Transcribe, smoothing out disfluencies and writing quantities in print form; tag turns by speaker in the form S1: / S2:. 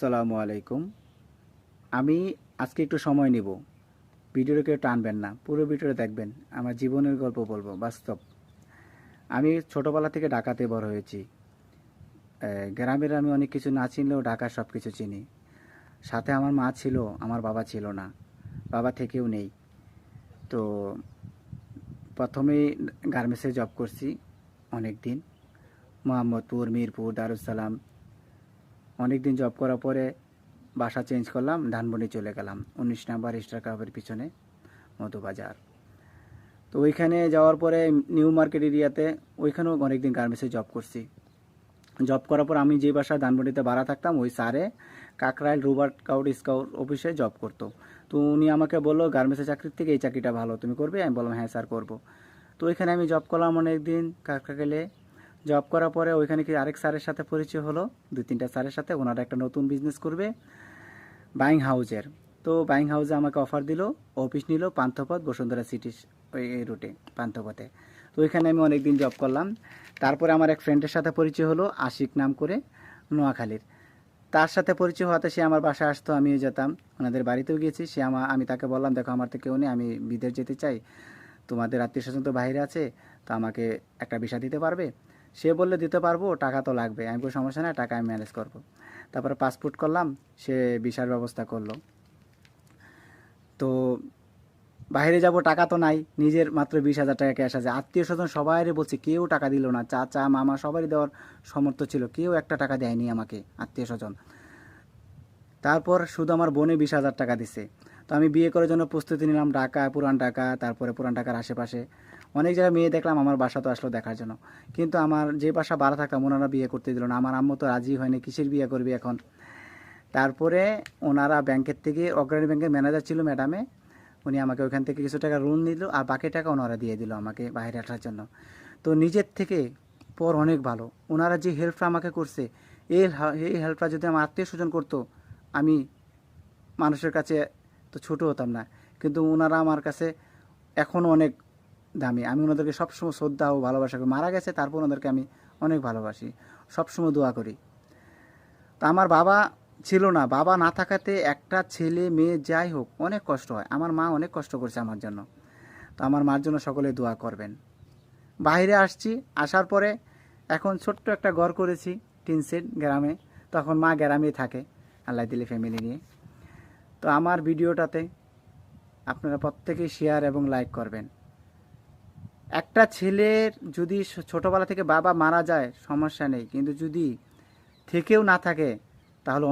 S1: আসসালামু আলাইকুম। আমি আজকে একটু সময় নিব। ভিডিওটা কেউ টানবেন না, পুরো ভিডিওটা দেখবেন। আমার জীবনের গল্প বলবো, বাস্তব। আমি ছোটোবেলা থেকে ঢাকাতে বড় হয়েছি। গ্রামের আমি অনেক কিছু না চিনলেও ঢাকার সব কিছু চিনি। সাথে আমার মা ছিল, আমার বাবা ছিল না, বাবা থেকেও নেই। তো প্রথমেই গার্মেন্টসে জব করছি অনেক দিন, মোহাম্মদপুর, মিরপুর, দারুসালাম। অনেক দিন জব করার পরে বাসা চেঞ্জ করলাম, ধানমন্ডি চলে গেলাম, 19 নম্বর স্টার ক্লাবের পিছনে মধুবাজার। তো ওইখানে যাওয়ার পরে নিউ মার্কেট এরিয়াতে, ওইখানেও অনেকদিন গার্মেন্টসে জব করছি। জব করার পর আমি যে বাসায় ধানমন্ডিতে ভাড়া থাকতাম, ওই স্যারে কাকরাইল রুবার্ট স্কাউট অফিসে জব করতো। তো উনি আমাকে বললো, গার্মেন্টসের চাকরির থেকে এই চাকরিটা ভালো, তুমি করবে? আমি বললাম হ্যাঁ স্যার করবো। তো ওইখানে আমি জব করলাম অনেকদিন কাকরাইলে। জব করার পরে ওইখানে কি আরেক স্যারের সাথে পরিচয় হলো, 2-3টা স্যারের সাথে। ওনারা একটা নতুন বিজনেস করবে বাইং হাউজের। তো বাইং হাউসে আমাকে অফার দিল, অফিস নিল পান্থপথ বসুন্ধরা সিটি, ওই এই রুটে পান্থপথে। তো ওইখানে আমি অনেক দিন জব করলাম। তারপরে আমার এক ফ্রেন্ডের সাথে পরিচয় হলো, আশিক নাম করে, নোয়াখালীর। তার সাথে পরিচয় হওয়াতে সে আমার বাসায় আসতো, আমিও যেতাম, ওনাদের বাড়িতেও গিয়েছি। আমি তাকে বললাম, দেখো আমার তো কেউ নেই, আমি বিদেশ যেতে চাই, তোমাদের আত্মীয় স্বজন তো বাইরে আছে, তো আমাকে একটা ভিসা দিতে পারবে? সে বললে দিতে পারবো, টাকা তো লাগবে। আমি কোনো সমস্যা নাই, টাকা আমি ম্যানেজ করবো। তারপরে পাসপোর্ট করলাম, সে ভিসার ব্যবস্থা করলো। তো বাইরে যাব, টাকা তো নাই, নিজের মাত্র 20,000 টাকা ক্যাশ আছে। আত্মীয় স্বজন সবাই বলছে, কেউ টাকা দিল না, চাচা মামা সবারই দেওয়ার সামর্থ্য ছিল, কেউ একটা টাকা দেয়নি আমাকে, আত্মীয় স্বজন। তারপর শুধু আমার বোনে 20,000 টাকা দিছে। তো আমি বিয়ে করার জন্য প্রস্তুতি নিলাম, ঢাকা, পুরান ঢাকা, তারপরে পুরান ঢাকার আশেপাশে অনেক জায়গায় মেয়ে দেখলাম। আমার বাসা তো আসলো দেখার জন্য, কিন্তু আমার যে বাসা ভাড়া থাকতাম ওনারা বিয়ে করতে দিল না। আমার আম্মু তো রাজি হয়নি, কিসের বিয়ে করবি এখন। তারপরে ওনারা ব্যাংকের থেকে, অগ্রণী ব্যাংকের ম্যানেজার ছিল ম্যাডামে, উনি আমাকে ওইখান থেকে কিছু টাকা লোন নিল, আর বাকি টাকা ওনারা দিয়ে দিল আমাকে বাইরে আসার জন্য। তো নিজের থেকে পর অনেক ভালো ওনারা যে হেল্পটা আমাকে করছে, এই হেল্পটা যদি আমার আত্মীয় স্বজন করতো, আমি মানুষের কাছে তো ছোটো হতাম না। কিন্তু ওনারা আমার কাছে এখনও অনেক দামি। আমি ওনাদেরকে সবসময় শ্রদ্ধা ও ভালোবাসা করি। মারা গেছে, তারপর ওনাদেরকে আমি অনেক ভালোবাসি, সবসময় দোয়া করি। তো আমার বাবা ছিল না, বাবা না থাকাতে একটা ছেলে মেয়ে যাই হোক অনেক কষ্ট হয়। আমার মা অনেক কষ্ট করছে আমার জন্য। তো আমার মার জন্য সকলে দোয়া করবেন। বাইরে আসছি, আসার পরে এখন ছোট্ট একটা ঘর করেছি, টিন সেট, গ্রামে। তখন মা গ্রামেই থাকে, আল্লাহ দিলে ফ্যামিলি নিয়ে। তো আমার ভিডিওটাতে আপনারা প্রত্যেকেই শেয়ার এবং লাইক করবেন। একটা ছেলের যদি ছোটোবেলা থেকে বাবা মারা যায় সমস্যা নেই, কিন্তু যদি থেকেও না থাকে তাহলে